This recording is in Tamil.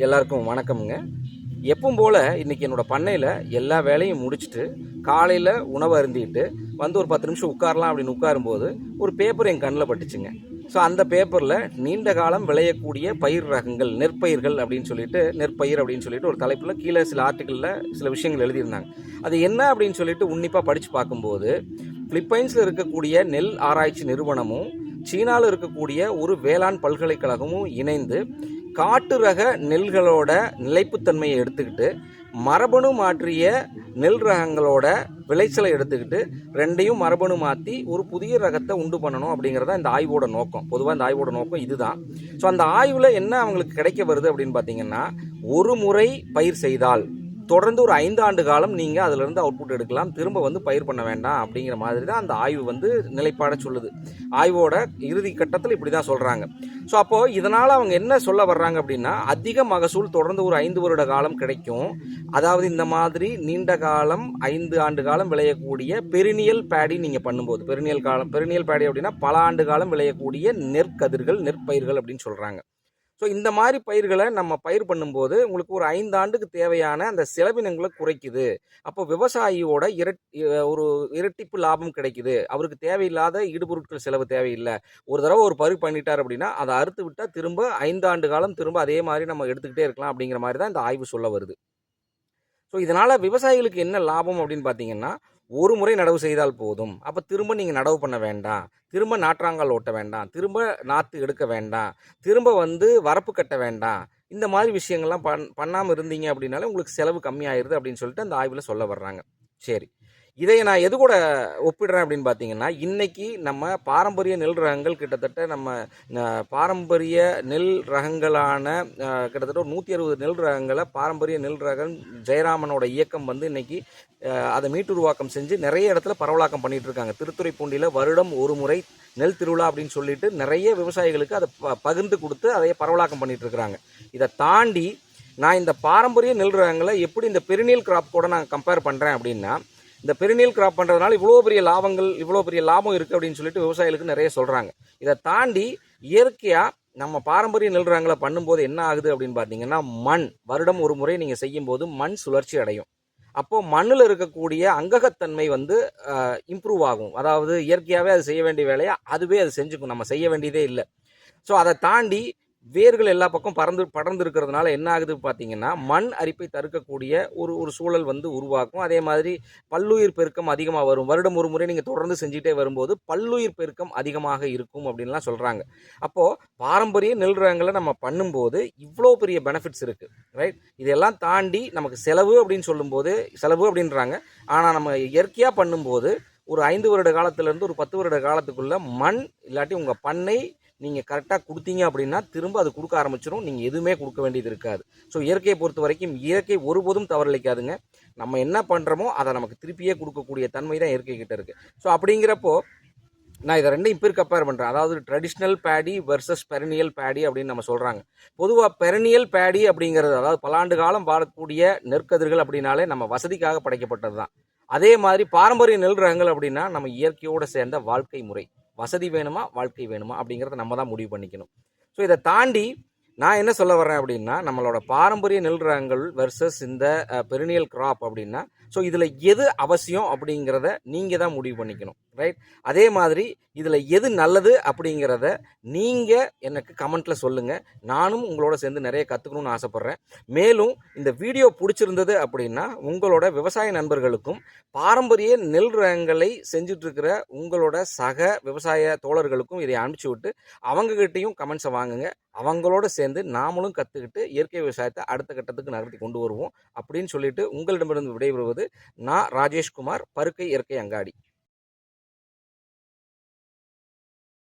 எல்லாருக்கும் வணக்கம்ங்க. எப்பவும் போல் இன்றைக்கி என்னோடய பண்ணையில் எல்லா வேலையும் முடிச்சுட்டு காலையில் உணவு அருந்திட்டு வந்து ஒரு 10 நிமிஷம் உட்காரலாம் அப்படின்னு உட்காரும்போது ஒரு பேப்பர் என் கண்ணில் பட்டுச்சுங்க. ஸோ அந்த பேப்பரில் நீண்ட காலம் விளையக்கூடிய பயிர் ரகங்கள், நெற்பயிர்கள் அப்படின்னு சொல்லிட்டு, நெற்பயிர் அப்படின்னு சொல்லிட்டு ஒரு தலைப்பில் கீழே சில ஆர்டிக்கிளில் சில விஷயங்கள் எழுதியிருந்தாங்க. அது என்ன அப்படின்னு சொல்லிட்டு உன்னிப்பாக படித்து பார்க்கும்போது, பிலிப்பைன்ஸில் இருக்கக்கூடிய நெல் ஆராய்ச்சி நிறுவனமும் சீனாவில் இருக்கக்கூடிய ஒரு வேளாண் பல்கலைக்கழகமும் இணைந்து காட்டு ரக நெல்களோட நிலைப்புத்தன்மையை எடுத்துக்கிட்டு மரபணு மாற்றிய நெல் ரகங்களோட விளைச்சலை எடுத்துக்கிட்டு ரெண்டையும் மரபணு மாற்றி ஒரு புதிய ரகத்தை உண்டு பண்ணணும் அப்படிங்கிறதா இந்த ஆய்வோட நோக்கம். பொதுவாக இந்த ஆய்வோட நோக்கம் இதுதான். ஸோ அந்த ஆய்வில் என்ன அவங்களுக்கு கிடைக்க வருது அப்படின்னு பார்த்தீங்கன்னா, ஒரு முறை பயிர் செய்தால் தொடர்ந்து ஒரு 5 ஆண்டு காலம் நீங்கள் அதிலிருந்து அவுட்புட் எடுக்கலாம், திரும்ப வந்து பயிர் பண்ண வேண்டாம் அப்படிங்கிற மாதிரி தான் அந்த ஆய்வு வந்து நிலைப்பாட சொல்லுது. ஆய்வோட இறுதி கட்டத்தில் இப்படி தான் சொல்கிறாங்க. ஸோ அப்போது இதனால் அவங்க என்ன சொல்ல வர்றாங்க அப்படின்னா, அதிக மகசூல் தொடர்ந்து ஒரு 5 வருட காலம் கிடைக்கும். அதாவது இந்த மாதிரி நீண்ட காலம் 5 ஆண்டு காலம் விளையக்கூடிய பெரினியல் பேடி நீங்கள் பண்ணும்போது, பெரினியல் பேடி அப்படின்னா பல ஆண்டு காலம் விளையக்கூடிய நெற்கதிர்கள், நெற்பயிர்கள் அப்படின்னு சொல்கிறாங்க. ஸோ இந்த மாதிரி பயிர்களை நம்ம பயிர் பண்ணும்போது உங்களுக்கு ஒரு 5 ஆண்டுக்கு தேவையான அந்த செலவினங்களை குறைக்குது. அப்போ விவசாயியோட ஒரு இரட்டிப்பு லாபம் கிடைக்குது. அவருக்கு தேவையில்லாத ஈடுபொருட்கள் செலவு தேவையில்லை. ஒரு தடவை ஒரு பயிர் பண்ணிட்டார் அப்படின்னா அதை அறுத்து விட்டால் திரும்ப 5 ஆண்டு காலம் திரும்ப அதே மாதிரி நம்ம எடுத்துக்கிட்டே இருக்கலாம் அப்படிங்கிற மாதிரி தான் இந்த ஆய்வு சொல்ல வருது. ஸோ இதனால் விவசாயிகளுக்கு என்ன லாபம் அப்படின்னு பார்த்தீங்கன்னா, ஒரு முறை நடவு செய்தால் போதும். அப்போ திரும்ப நீங்கள் நடவு பண்ண வேண்டாம், திரும்ப நாற்றாங்கால் ஓட்ட வேண்டாம், திரும்ப நாற்று எடுக்க வேண்டாம், திரும்ப வந்து வரப்பு கட்ட வேண்டாம். இந்த மாதிரி விஷயங்கள்லாம் பண்ணாமல் இருந்தீங்க அப்படின்னாலே உங்களுக்கு செலவு கம்மியாயிருது அப்படின்னு சொல்லிட்டு அந்த ஆய்வில் சொல்ல வர்றாங்க. சரி, இதை நான் எது கூட ஒப்பிடுறேன் அப்படின்னு பார்த்தீங்கன்னா, இன்றைக்கி நம்ம பாரம்பரிய நெல் ரகங்கள் கிட்டத்தட்ட நம்ம பாரம்பரிய நெல் ரகங்களான கிட்டத்தட்ட ஒரு 160 நெல் ரகங்களை பாரம்பரிய நெல் ரகம் ஜெயராமனோட இயக்கம் வந்து இன்றைக்கி அதை மீட்டுருவாக்கம் செஞ்சு நிறைய இடத்துல பரவலாக்கம் பண்ணிகிட்டு இருக்காங்க. திருத்துறைப்பூண்டியில் வருடம் ஒரு முறை நெல் திருவிழா அப்படின்னு சொல்லிட்டு நிறைய விவசாயிகளுக்கு அதை பகிர்ந்து கொடுத்து அதை பரவலாக்கம் பண்ணிகிட்டு இருக்கிறாங்க. இதை தாண்டி நான் இந்த பாரம்பரிய நெல் ரகங்களை எப்படி இந்த பெரினியல் கிராப் கூட நான் கம்பேர் பண்ணுறேன் அப்படின்னா, இந்த பெரினியல் கிராப் பண்ணுறதுனால இவ்வளோ பெரிய லாபம் இருக்குது அப்படின்னு சொல்லிட்டு விவசாயிகளுக்கு நிறைய சொல்கிறாங்க. இதை தாண்டி இயற்கையாக நம்ம பாரம்பரிய நெல் ரகங்களை பண்ணும்போது என்ன ஆகுது அப்படின்னு பார்த்தீங்கன்னா, மண் வருடம் ஒரு முறை நீங்கள் செய்யும்போது மண் சுழற்சி அடையும். அப்போது மண்ணில் இருக்கக்கூடிய அங்ககத்தன்மை வந்து இம்ப்ரூவ் ஆகும். அதாவது இயற்கையாகவே அது செய்ய வேண்டிய வேலையை அதுவே அது செஞ்சுக்கும், நம்ம செய்ய வேண்டியதே இல்லை. ஸோ அதை தாண்டி வேர்கள் எல்லா பக்கம் படர்ந்து இருக்கிறதுனால என்ன ஆகுது பார்த்தீங்கன்னா, மண் அரிப்பை தடுக்கக்கூடிய ஒரு சூழல் வந்து உருவாக்கும். அதே மாதிரி பல்லுயிர் பெருக்கம் அதிகமாக வரும். வருடம் ஒரு முறை நீங்கள் தொடர்ந்து செஞ்சுட்டே வரும்போது பல்லுயிர் பெருக்கம் அதிகமாக இருக்கும் அப்படின்லாம் சொல்கிறாங்க. அப்போது பாரம்பரிய நெல் ரகங்களை நம்ம பண்ணும்போது இவ்வளோ பெரிய பெனிஃபிட்ஸ் இருக்குது, ரைட்? இதெல்லாம் தாண்டி நமக்கு செலவு அப்படின்னு சொல்லும்போது செலவு அப்படின்றாங்க. ஆனால் நம்ம இயற்கையாக பண்ணும்போது ஒரு 5 வருட காலத்திலேருந்து ஒரு 10 வருட காலத்துக்குள்ளே மண் இல்லாட்டி உங்கள் பண்ணை நீங்கள் கரெக்டாக கொடுத்தீங்க அப்படின்னா திரும்ப அது கொடுக்க ஆரம்பிச்சிடும். நீங்கள் எதுவுமே கொடுக்க வேண்டியது இருக்காது. ஸோ இயற்கையை பொறுத்த வரைக்கும் இயற்கை ஒருபோதும் தவறளிக்காதுங்க. நம்ம என்ன பண்ணுறோமோ அதை நமக்கு திருப்பியே கொடுக்கக்கூடிய தன்மை தான் இயற்கை கிட்ட இருக்குது. ஸோ அப்படிங்கிறப்போ நான் இதை ரெண்டையும் இப்போ கம்பேர் பண்ணுறேன். அதாவது traditional paddy versus perennial paddy அப்படின்னு நம்ம சொல்கிறாங்க. பொதுவாக பெரினியல் பேடி அப்படிங்கிறது அதாவது பலாண்டு காலம் வாழக்கூடிய நெற்கதிர்கள் அப்படின்னாலே நம்ம வசதிக்காக படைக்கப்பட்டது தான். அதே மாதிரி பாரம்பரிய நெல் ரகங்கள் அப்படின்னா நம்ம இயற்கையோடு சேர்ந்த வாழ்க்கை முறை. வசதி வேணுமா வாழ்க்கை வேணுமா அப்படிங்கிறத நம்ம தான் முடிவு பண்ணிக்கணும். ஸோ இதை தாண்டி நான் என்ன சொல்ல வர்றேன் அப்படின்னா, நம்மளோட பாரம்பரிய நெல் ரகங்கள் வெர்சஸ் இந்த பெரினியல் கிராப் அப்படின்னா, ஸோ இதில் எது அவசியம் அப்படிங்கிறத நீங்கள் தான் முடிவு பண்ணிக்கணும், ரைட்? அதே மாதிரி இதில் எது நல்லது அப்படிங்கிறத நீங்கள் எனக்கு கமெண்ட்டில் சொல்லுங்கள். நானும் உங்களோட சேர்ந்து நிறைய கற்றுக்கணும்னு ஆசைப்பட்றேன். மேலும் இந்த வீடியோ பிடிச்சிருந்தது அப்படின்னா உங்களோட விவசாய நண்பர்களுக்கும் பாரம்பரிய நெல் ரகங்களை செஞ்சிட்ருக்கிற உங்களோட சக விவசாய தோழர்களுக்கும் இதை அனுப்பிச்சி விட்டு அவங்ககிட்டையும் கமெண்ட்ஸை வாங்குங்க. அவங்களோட சேர்ந்து நாமளும் கற்றுக்கிட்டு இயற்கை விவசாயத்தை அடுத்த கட்டத்துக்கு நகர்த்தி கொண்டு வருவோம் அப்படின்னு சொல்லிட்டு உங்களிடமிருந்து விடைபெறுவது நான் ராஜேஷ்குமார், பருக்கை இயற்கை அங்காடி.